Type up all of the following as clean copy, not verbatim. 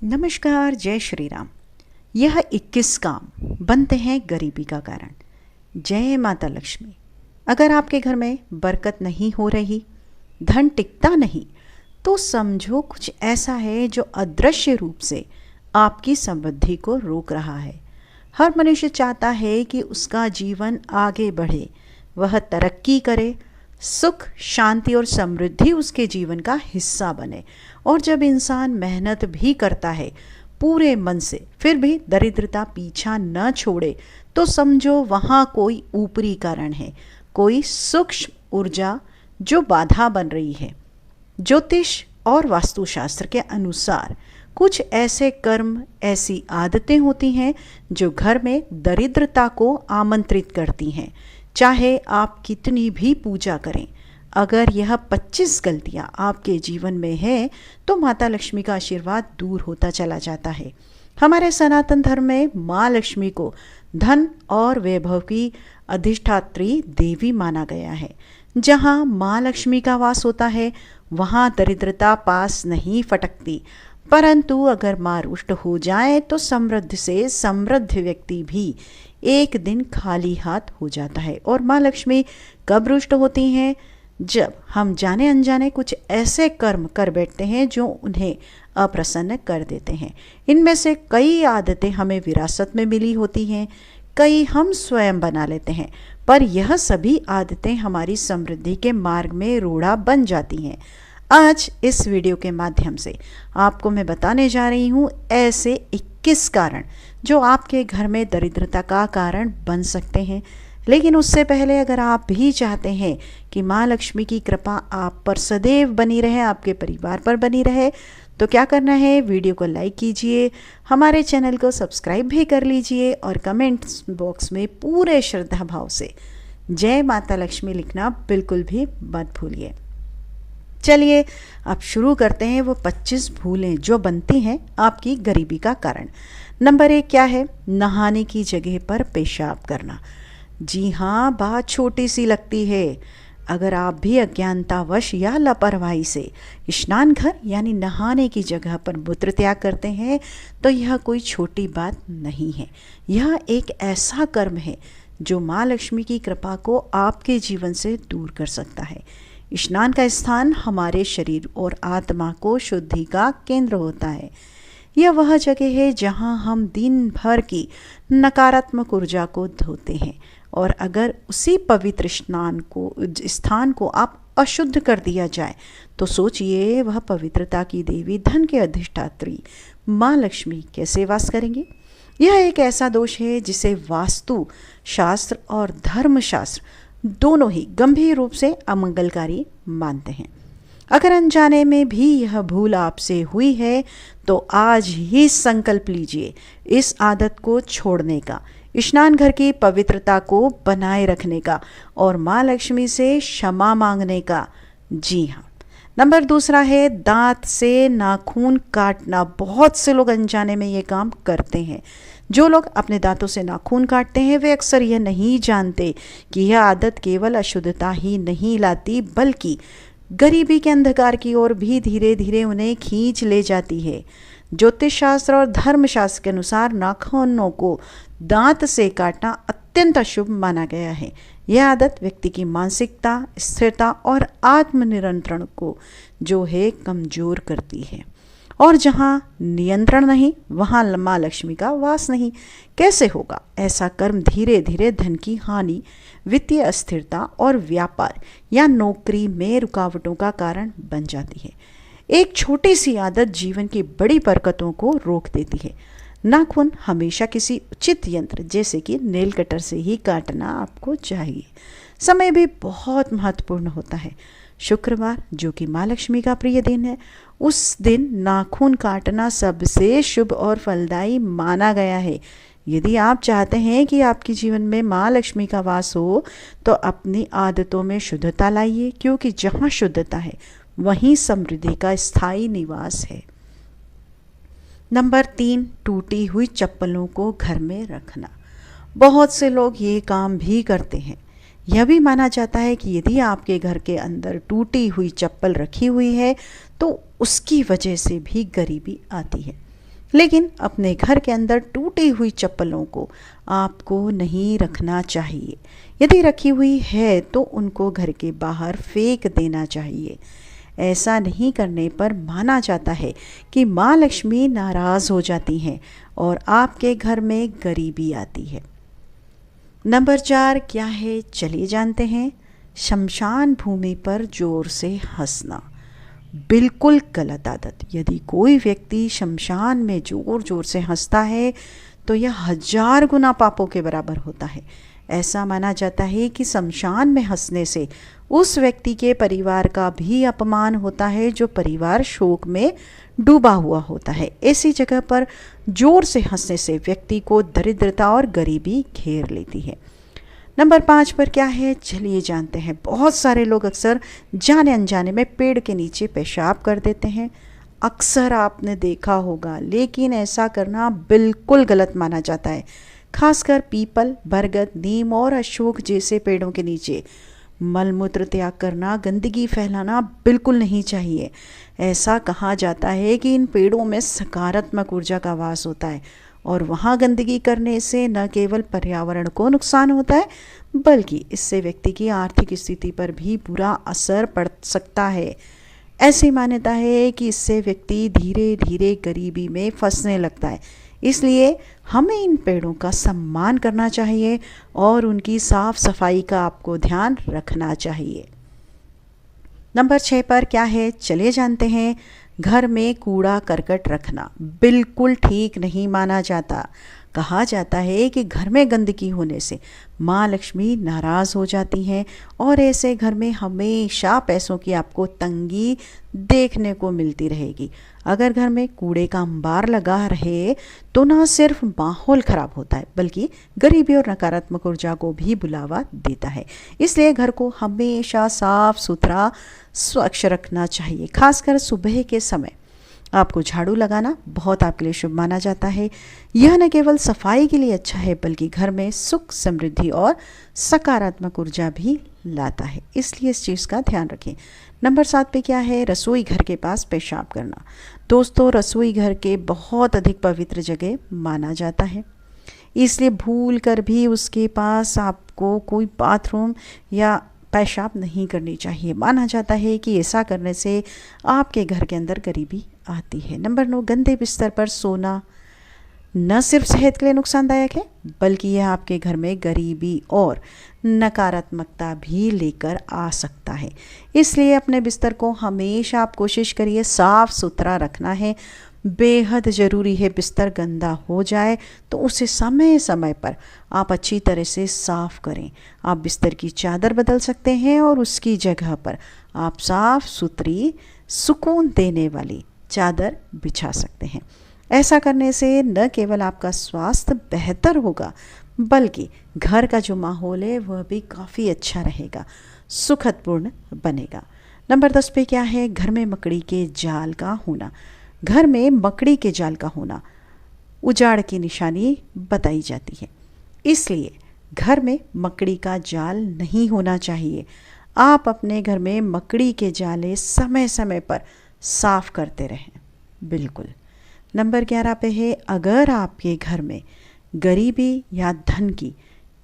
नमस्कार, जय श्री राम। यह 21 काम बनते हैं गरीबी का कारण। जय माता लक्ष्मी। अगर आपके घर में बरकत नहीं हो रही, धन टिकता नहीं, तो समझो कुछ ऐसा है जो अदृश्य रूप से आपकी समृद्धि को रोक रहा है। हर मनुष्य चाहता है कि उसका जीवन आगे बढ़े, वह तरक्की करे, सुख, शांति और समृद्धि उसके जीवन का हिस्सा बने। और जब इंसान मेहनत भी करता है पूरे मन से, फिर भी दरिद्रता पीछा न छोड़े, तो समझो वहाँ कोई ऊपरी कारण है, कोई सूक्ष्म ऊर्जा जो बाधा बन रही है। ज्योतिष और वास्तुशास्त्र के अनुसार कुछ ऐसे कर्म, ऐसी आदतें होती हैं जो घर में दरिद्रता को आमंत्रित करती हैं। चाहे आप कितनी भी पूजा करें, अगर यह 25 गलतियां आपके जीवन में है तो माता लक्ष्मी का आशीर्वाद दूर होता चला जाता है। हमारे सनातन धर्म में माँ लक्ष्मी को धन और वैभव की अधिष्ठात्री देवी माना गया है। जहाँ माँ लक्ष्मी का वास होता है वहाँ दरिद्रता पास नहीं फटकती, परंतु अगर माँ रुष्ट हो जाए तो समृद्ध से समृद्ध व्यक्ति भी एक दिन खाली हाथ हो जाता है। और माँ लक्ष्मी कब रुष्ट होती हैं? जब हम जाने अनजाने कुछ ऐसे कर्म कर बैठते हैं जो उन्हें अप्रसन्न कर देते हैं। इनमें से कई आदतें हमें विरासत में मिली होती हैं, कई हम स्वयं बना लेते हैं, पर यह सभी आदतें हमारी समृद्धि के मार्ग में रोड़ा बन जाती हैं। आज इस वीडियो के माध्यम से आपको मैं बताने जा रही हूँ ऐसे 21 कारण जो आपके घर में दरिद्रता का कारण बन सकते हैं। लेकिन उससे पहले अगर आप भी चाहते हैं कि माँ लक्ष्मी की कृपा आप पर सदैव बनी रहे, आपके परिवार पर बनी रहे, तो क्या करना है, वीडियो को लाइक कीजिए, हमारे चैनल को सब्सक्राइब भी कर लीजिए और कमेंट्स बॉक्स में पूरे श्रद्धा भाव से जय माता लक्ष्मी लिखना बिल्कुल भी मत भूलिए। चलिए अब शुरू करते हैं वो 25 भूलें जो बनती हैं आपकी गरीबी का कारण। नंबर 1 क्या है? नहाने की जगह पर पेशाब करना। जी हाँ, बात छोटी सी लगती है। अगर आप भी अज्ञानतावश या लापरवाही से स्नान घर यानी नहाने की जगह पर मूत्र त्याग करते हैं तो यह कोई छोटी बात नहीं है। यह एक ऐसा कर्म है जो माँ लक्ष्मी की कृपा को आपके जीवन से दूर कर सकता है। स्नान का स्थान हमारे शरीर और आत्मा को शुद्धि का केंद्र होता है। यह वह जगह है जहाँ हम दिन भर की नकारात्मक ऊर्जा को धोते हैं, और अगर उसी पवित्र स्थान को आप अशुद्ध कर दिया जाए तो सोचिए वह पवित्रता की देवी, धन के अधिष्ठात्री माँ लक्ष्मी कैसे वास करेंगी। यह एक ऐसा दोष है जिसे वास्तु शास्त्र और धर्मशास्त्र दोनों ही गंभीर रूप से अमंगलकारी मानते हैं। अगर अनजाने में भी यह भूल आपसे हुई है तो आज ही संकल्प लीजिए इस आदत को छोड़ने का, स्नान घर की पवित्रता को बनाए रखने का और माँ लक्ष्मी से क्षमा मांगने का। जी हाँ। नंबर 2 है दांत से नाखून काटना। बहुत से लोग अनजाने में ये काम करते हैं। जो लोग अपने दांतों से नाखून काटते हैं वे अक्सर यह नहीं जानते कि यह आदत केवल अशुद्धता ही नहीं लाती बल्कि गरीबी के अंधकार की ओर भी धीरे धीरे उन्हें खींच ले जाती है। ज्योतिष शास्त्र और धर्मशास्त्र के अनुसार नाखूनों को दांत से काटना अत्यंत अशुभ माना गया है। यह आदत व्यक्ति की मानसिकता, स्थिरता और आत्मनियंत्रण को जो है कमजोर करती है। और जहाँ नियंत्रण नहीं वहाँ माँ लक्ष्मी का वास नहीं। कैसे होगा? ऐसा कर्म धीरे धीरे धन की हानि, वित्तीय अस्थिरता और व्यापार या नौकरी में रुकावटों का कारण बन जाती है। एक छोटी सी आदत जीवन की बड़ी बरकतों को रोक देती है। नाखून हमेशा किसी उचित यंत्र जैसे कि नेल कटर से ही काटना आपको चाहिए। समय भी बहुत महत्वपूर्ण होता है। शुक्रवार जो कि माँ लक्ष्मी का प्रिय दिन है, उस दिन नाखून काटना सबसे शुभ और फलदायी माना गया है। यदि आप चाहते हैं कि आपके जीवन में माँ लक्ष्मी का वास हो तो अपनी आदतों में शुद्धता लाइए, क्योंकि जहाँ शुद्धता है वहीं समृद्धि का स्थायी निवास है। नंबर 3 टूटी हुई चप्पलों को घर में रखना। बहुत से लोग ये काम भी करते हैं। यह भी माना जाता है कि यदि आपके घर के अंदर टूटी हुई चप्पल रखी हुई है तो उसकी वजह से भी गरीबी आती है। लेकिन अपने घर के अंदर टूटी हुई चप्पलों को आपको नहीं रखना चाहिए। यदि रखी हुई है तो उनको घर के बाहर फेंक देना चाहिए। ऐसा नहीं करने पर माना जाता है कि माँ लक्ष्मी नाराज़ हो जाती हैं और आपके घर में गरीबी आती है। नंबर 4 क्या है, चलिए जानते हैं। शमशान भूमि पर जोर से हंसना बिल्कुल गलत आदत। यदि कोई व्यक्ति शमशान में जोर जोर से हंसता है तो यह 1000 गुना पापों के बराबर होता है। ऐसा माना जाता है कि शमशान में हंसने से उस व्यक्ति के परिवार का भी अपमान होता है जो परिवार शोक में डूबा हुआ होता है। ऐसी जगह पर जोर से हंसने से व्यक्ति को दरिद्रता और गरीबी घेर लेती है। नंबर 5 पर क्या है, चलिए जानते हैं। बहुत सारे लोग अक्सर जाने अनजाने में पेड़ के नीचे पेशाब कर देते हैं। अक्सर आपने देखा होगा, लेकिन ऐसा करना बिल्कुल गलत माना जाता है। खासकर पीपल, बरगद, नीम और अशोक जैसे पेड़ों के नीचे मलमूत्र त्याग करना, गंदगी फैलाना बिल्कुल नहीं चाहिए। ऐसा कहा जाता है कि इन पेड़ों में सकारात्मक ऊर्जा का वास होता है और वहाँ गंदगी करने से न केवल पर्यावरण को नुकसान होता है बल्कि इससे व्यक्ति की आर्थिक स्थिति पर भी बुरा असर पड़ सकता है। ऐसी मान्यता है कि इससे व्यक्ति धीरे धीरे गरीबी में फंसने लगता है। इसलिए हमें इन पेड़ों का सम्मान करना चाहिए और उनकी साफ सफाई का आपको ध्यान रखना चाहिए। नंबर 6 पर क्या है, चलिए जानते हैं। घर में कूड़ा करकट रखना बिल्कुल ठीक नहीं माना जाता। कहा जाता है कि घर में गंदगी होने से माँ लक्ष्मी नाराज़ हो जाती हैं और ऐसे घर में हमेशा पैसों की आपको तंगी देखने को मिलती रहेगी। अगर घर में कूड़े का अंबार लगा रहे तो न सिर्फ माहौल खराब होता है बल्कि गरीबी और नकारात्मक ऊर्जा को भी बुलावा देता है। इसलिए घर को हमेशा साफ सुथरा स्वच्छ रखना चाहिए। खासकर सुबह के समय आपको झाड़ू लगाना बहुत आपके लिए शुभ माना जाता है। यह न केवल सफाई के लिए अच्छा है बल्कि घर में सुख, समृद्धि और सकारात्मक ऊर्जा भी लाता है। इसलिए इस चीज़ का ध्यान रखें। नंबर 7 पे क्या है, रसोई घर के पास पेशाब करना। दोस्तों, रसोई घर के बहुत अधिक पवित्र जगह माना जाता है, इसलिए भूल कर भी उसके पास आपको कोई बाथरूम या पेशाब नहीं करनी चाहिए। माना जाता है कि ऐसा करने से आपके घर के अंदर गरीबी आती है। नंबर 9 गंदे बिस्तर पर सोना न सिर्फ सेहत के लिए नुकसानदायक है बल्कि यह आपके घर में गरीबी और नकारात्मकता भी लेकर आ सकता है। इसलिए अपने बिस्तर को हमेशा आप कोशिश करिए साफ सुथरा रखना है। बेहद ज़रूरी है बिस्तर गंदा हो जाए तो उसे समय समय पर आप अच्छी तरह से साफ़ करें। आप बिस्तर की चादर बदल सकते हैं और उसकी जगह पर आप साफ़ सुथरी सुकून देने वाली चादर बिछा सकते हैं। ऐसा करने से न केवल आपका स्वास्थ्य बेहतर होगा बल्कि घर का जो माहौल है वह भी काफ़ी अच्छा रहेगा, सुखदपूर्ण बनेगा। नंबर 10 पे क्या है, घर में मकड़ी के जाल का होना। घर में मकड़ी के जाल का होना उजाड़ की निशानी बताई जाती है, इसलिए घर में मकड़ी का जाल नहीं होना चाहिए। आप अपने घर में मकड़ी के जाले समय समय पर साफ करते रहें। बिल्कुल। नंबर 11 पे है, अगर आपके घर में गरीबी या धन की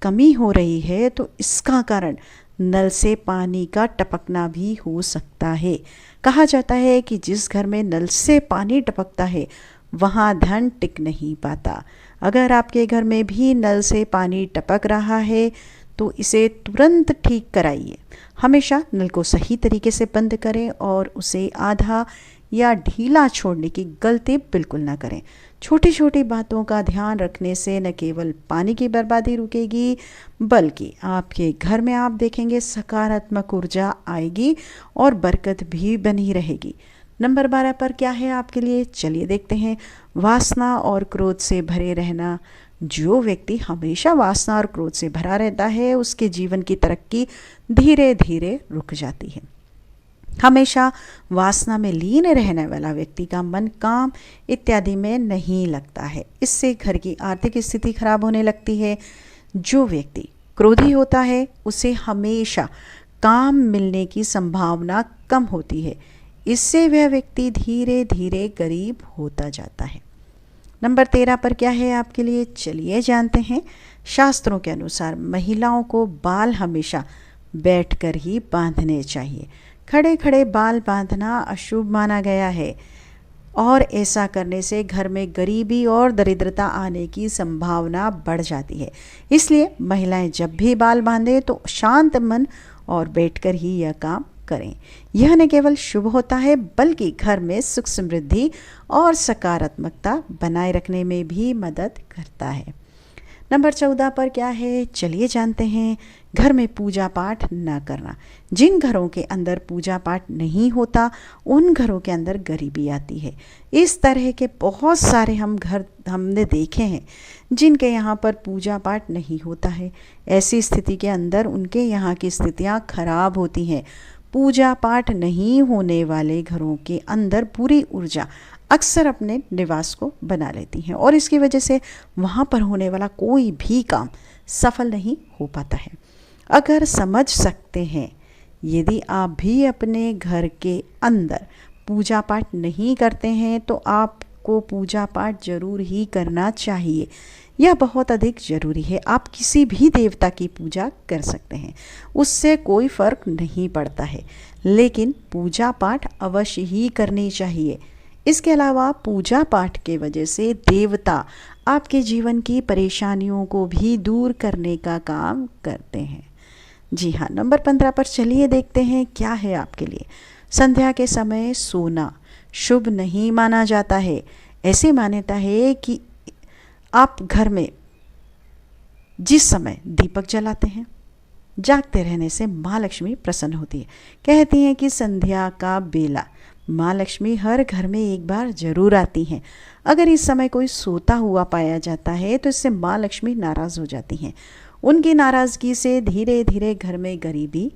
कमी हो रही है तो इसका कारण नल से पानी का टपकना भी हो सकता है। कहा जाता है कि जिस घर में नल से पानी टपकता है वहाँ धन टिक नहीं पाता। अगर आपके घर में भी नल से पानी टपक रहा है तो इसे तुरंत ठीक कराइए। हमेशा नल को सही तरीके से बंद करें और उसे आधा या ढीला छोड़ने की गलती बिल्कुल ना करें। छोटी छोटी बातों का ध्यान रखने से न केवल पानी की बर्बादी रुकेगी बल्कि आपके घर में आप देखेंगे सकारात्मक ऊर्जा आएगी और बरकत भी बनी रहेगी। नंबर 12 पर क्या है आपके लिए, चलिए देखते हैं। वासना और क्रोध से भरे रहना। जो व्यक्ति हमेशा वासना और क्रोध से भरा रहता है उसके जीवन की तरक्की धीरे धीरे रुक जाती है। हमेशा वासना में लीन रहने वाला व्यक्ति का मन काम इत्यादि में नहीं लगता है, इससे घर की आर्थिक स्थिति खराब होने लगती है। जो व्यक्ति क्रोधी होता है उसे हमेशा काम मिलने की संभावना कम होती है, इससे वह व्यक्ति धीरे धीरे गरीब होता जाता है। नंबर 13 पर क्या है आपके लिए, चलिए जानते हैं। शास्त्रों के अनुसार महिलाओं को बाल हमेशा बैठकर ही बांधने चाहिए। खड़े खड़े बाल बांधना अशुभ माना गया है और ऐसा करने से घर में गरीबी और दरिद्रता आने की संभावना बढ़ जाती है। इसलिए महिलाएं जब भी बाल बांधें तो शांत मन और बैठकर ही यह काम करें। यह न केवल शुभ होता है बल्कि घर में सुख समृद्धि और सकारात्मकता बनाए रखने में भी मदद करता है। नंबर 14 पर क्या है, चलिए जानते हैं। घर में पूजा पाठ न करना। जिन घरों के अंदर पूजा पाठ नहीं होता उन घरों के अंदर गरीबी आती है। इस तरह के बहुत सारे हमने देखे हैं जिनके यहाँ पर पूजा पाठ नहीं होता है। ऐसी स्थिति के अंदर उनके यहाँ की स्थितियाँ खराब होती हैं। पूजा पाठ नहीं होने वाले घरों के अंदर पूरी ऊर्जा अक्सर अपने निवास को बना लेती हैं और इसकी वजह से वहाँ पर होने वाला कोई भी काम सफल नहीं हो पाता है। अगर समझ सकते हैं, यदि आप भी अपने घर के अंदर पूजा पाठ नहीं करते हैं तो आपको पूजा पाठ जरूर ही करना चाहिए। यह बहुत अधिक ज़रूरी है। आप किसी भी देवता की पूजा कर सकते हैं, उससे कोई फ़र्क नहीं पड़ता है, लेकिन पूजा पाठ अवश्य ही करनी चाहिए। इसके अलावा पूजा पाठ के वजह से देवता आपके जीवन की परेशानियों को भी दूर करने का काम करते हैं। जी हाँ, नंबर 15 पर चलिए देखते हैं क्या है आपके लिए। संध्या के समय सोना शुभ नहीं माना जाता है। ऐसी मान्यता है कि आप घर में जिस समय दीपक जलाते हैं, जागते रहने से माँ लक्ष्मी प्रसन्न होती है। कहती हैं कि संध्या का बेला माँ लक्ष्मी हर घर में एक बार जरूर आती हैं। अगर इस समय कोई सोता हुआ पाया जाता है तो इससे माँ लक्ष्मी नाराज़ हो जाती हैं। उनकी नाराज़गी से धीरे धीरे घर में गरीबी,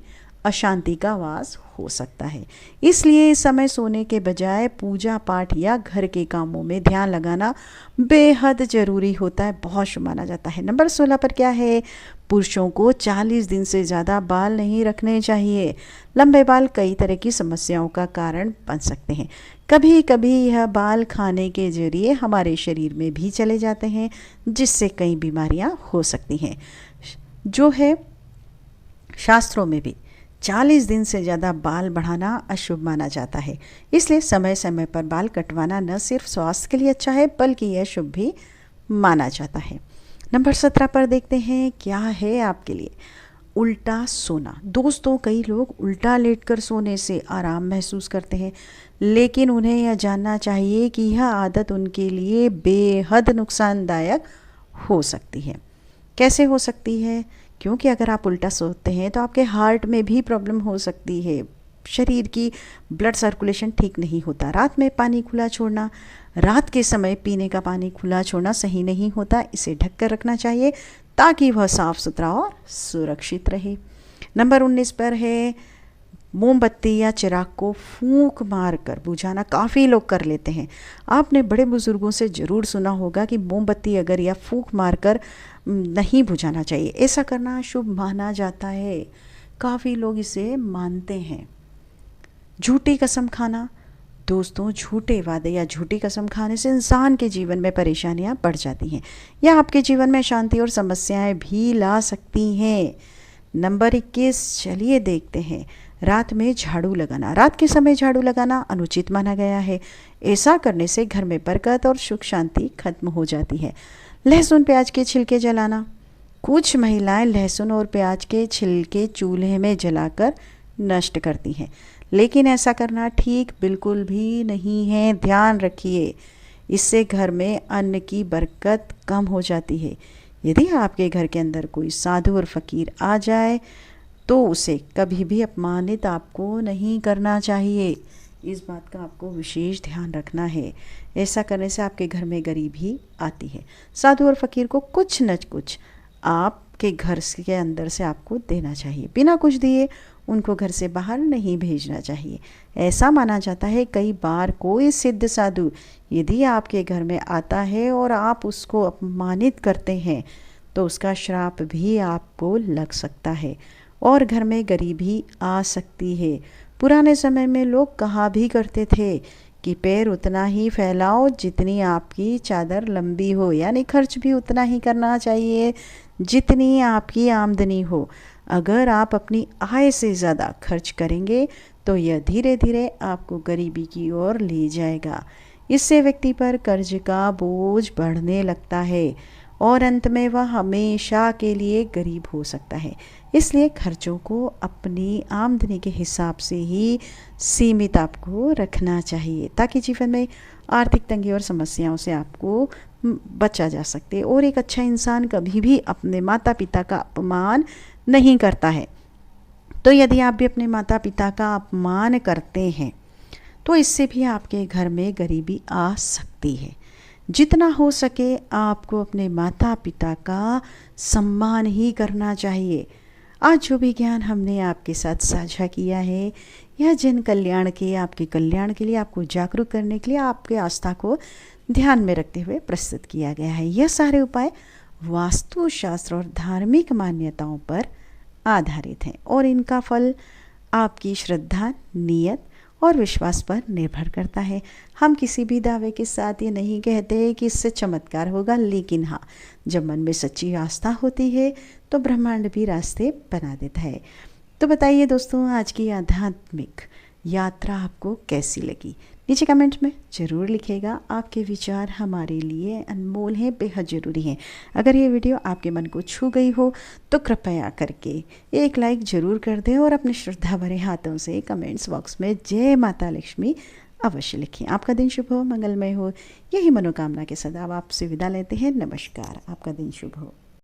अशांति का वास हो सकता है। इसलिए इस समय सोने के बजाय पूजा पाठ या घर के कामों में ध्यान लगाना बेहद ज़रूरी होता है, बहुत शुभ माना जाता है। नंबर 16 पर क्या है, पुरुषों को 40 दिन से ज़्यादा बाल नहीं रखने चाहिए। लंबे बाल कई तरह की समस्याओं का कारण बन सकते हैं। कभी कभी यह बाल खाने के जरिए हमारे शरीर में भी चले जाते हैं, जिससे कई बीमारियां हो सकती हैं। जो है शास्त्रों में भी 40 दिन से ज़्यादा बाल बढ़ाना अशुभ माना जाता है। इसलिए समय समय पर बाल कटवाना न सिर्फ स्वास्थ्य के लिए अच्छा है बल्कि यह शुभ भी माना जाता है। नंबर 17 पर देखते हैं क्या है आपके लिए, उल्टा सोना। दोस्तों, कई लोग उल्टा लेटकर सोने से आराम महसूस करते हैं, लेकिन उन्हें यह जानना चाहिए कि यह आदत उनके लिए बेहद नुकसानदायक हो सकती है। कैसे हो सकती है? क्योंकि अगर आप उल्टा सोते हैं तो आपके हार्ट में भी प्रॉब्लम हो सकती है। शरीर की ब्लड सर्कुलेशन ठीक नहीं होता। रात में पानी खुला छोड़ना, रात के समय पीने का पानी खुला छोड़ना सही नहीं होता। इसे ढक कर रखना चाहिए ताकि वह साफ़ सुथरा और सुरक्षित रहे। नंबर 19 पर है, मोमबत्ती या चिराग को फूंक मारकर बुझाना। काफ़ी लोग कर लेते हैं। आपने बड़े बुजुर्गों से ज़रूर सुना होगा कि मोमबत्ती अगर या फूंक मारकर नहीं बुझाना चाहिए, ऐसा करना शुभ माना जाता है। काफ़ी लोग इसे मानते हैं। झूठी कसम खाना। दोस्तों, झूठे वादे या झूठी कसम खाने से इंसान के जीवन में परेशानियां बढ़ जाती हैं या आपके जीवन में शांति और समस्याएं भी ला सकती हैं। नंबर 21, चलिए देखते हैं। रात में झाड़ू लगाना। रात के समय झाड़ू लगाना अनुचित माना गया है। ऐसा करने से घर में बरकत और सुख शांति खत्म हो जाती है। लहसुन प्याज के छिलके जलाना। कुछ महिलाएं लहसुन और प्याज के छिलके चूल्हे में जलाकर नष्ट करती हैं, लेकिन ऐसा करना ठीक बिल्कुल भी नहीं है। ध्यान रखिए, इससे घर में अन्न की बरकत कम हो जाती है। यदि आपके घर के अंदर कोई साधु और फकीर आ जाए तो उसे कभी भी अपमानित आपको नहीं करना चाहिए। इस बात का आपको विशेष ध्यान रखना है। ऐसा करने से आपके घर में गरीबी आती है। साधु और फकीर को कुछ न कुछ आपके घर के अंदर से आपको देना चाहिए। बिना कुछ दिए उनको घर से बाहर नहीं भेजना चाहिए। ऐसा माना जाता है कई बार कोई सिद्ध साधु यदि आपके घर में आता है और आप उसको अपमानित करते हैं तो उसका श्राप भी आपको लग सकता है और घर में गरीबी आ सकती है। पुराने समय में लोग कहा भी करते थे कि पैर उतना ही फैलाओ जितनी आपकी चादर लंबी हो, यानी खर्च भी उतना ही करना चाहिए जितनी आपकी आमदनी हो। अगर आप अपनी आय से ज़्यादा खर्च करेंगे तो यह धीरे धीरे आपको गरीबी की ओर ले जाएगा। इससे व्यक्ति पर कर्ज का बोझ बढ़ने लगता है और अंत में वह हमेशा के लिए गरीब हो सकता है। इसलिए खर्चों को अपनी आमदनी के हिसाब से ही सीमित आपको रखना चाहिए, ताकि जीवन में आर्थिक तंगी और समस्याओं से आपको बचा जा सके। और एक अच्छा इंसान कभी भी अपने माता पिता का अपमान नहीं करता है। तो यदि आप भी अपने माता पिता का अपमान करते हैं तो इससे भी आपके घर में गरीबी आ सकती है। जितना हो सके आपको अपने माता पिता का सम्मान ही करना चाहिए। आज जो भी ज्ञान हमने आपके साथ साझा किया है, यह जन कल्याण के, आपके कल्याण के लिए, आपको जागरूक करने के लिए, आपके आस्था को ध्यान में रखते हुए प्रस्तुत किया गया है। यह सारे उपाय वास्तुशास्त्र और धार्मिक मान्यताओं पर आधारित हैं और इनका फल आपकी श्रद्धा, नियत और विश्वास पर निर्भर करता है। हम किसी भी दावे के साथ ये नहीं कहते कि इससे चमत्कार होगा, लेकिन हाँ, जब मन में सच्ची आस्था होती है तो ब्रह्मांड भी रास्ते बना देता है। तो बताइए दोस्तों, आज की आध्यात्मिक यात्रा आपको कैसी लगी? नीचे कमेंट में ज़रूर लिखिएगा। आपके विचार हमारे लिए अनमोल हैं, बेहद ज़रूरी हैं। अगर ये वीडियो आपके मन को छू गई हो तो कृपया करके एक लाइक ज़रूर कर दें और अपने श्रद्धा भरे हाथों से कमेंट्स बॉक्स में जय माता लक्ष्मी अवश्य लिखें। आपका दिन शुभ हो, मंगलमय हो, यही मनोकामना के साथ आपसे विदा लेते हैं। नमस्कार, आपका दिन शुभ हो।